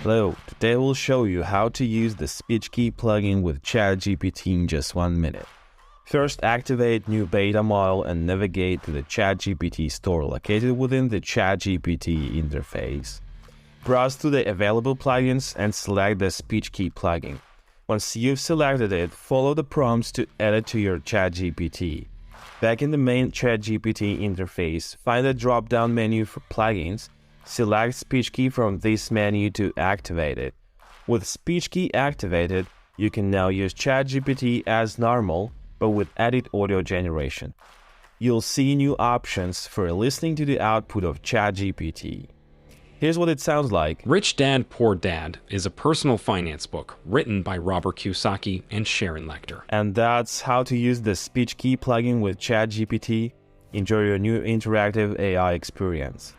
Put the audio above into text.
Hello, today we'll show you how to use the Speechki plugin with ChatGPT in just 1 minute. First, activate new beta model and navigate to the ChatGPT store located within the ChatGPT interface. Browse to the available plugins and select the Speechki plugin. Once you've selected it, follow the prompts to add it to your ChatGPT. Back in the main ChatGPT interface, find the drop-down menu for plugins. Select Speechki from this menu to activate it. With Speechki activated, you can now use ChatGPT as normal, but with added audio generation. You'll see new options for listening to the output of ChatGPT. Here's what it sounds like. Rich Dad, Poor Dad is a personal finance book written by Robert Kiyosaki and Sharon Lechter. And that's how to use the Speechki plugin with ChatGPT. Enjoy your new interactive AI experience.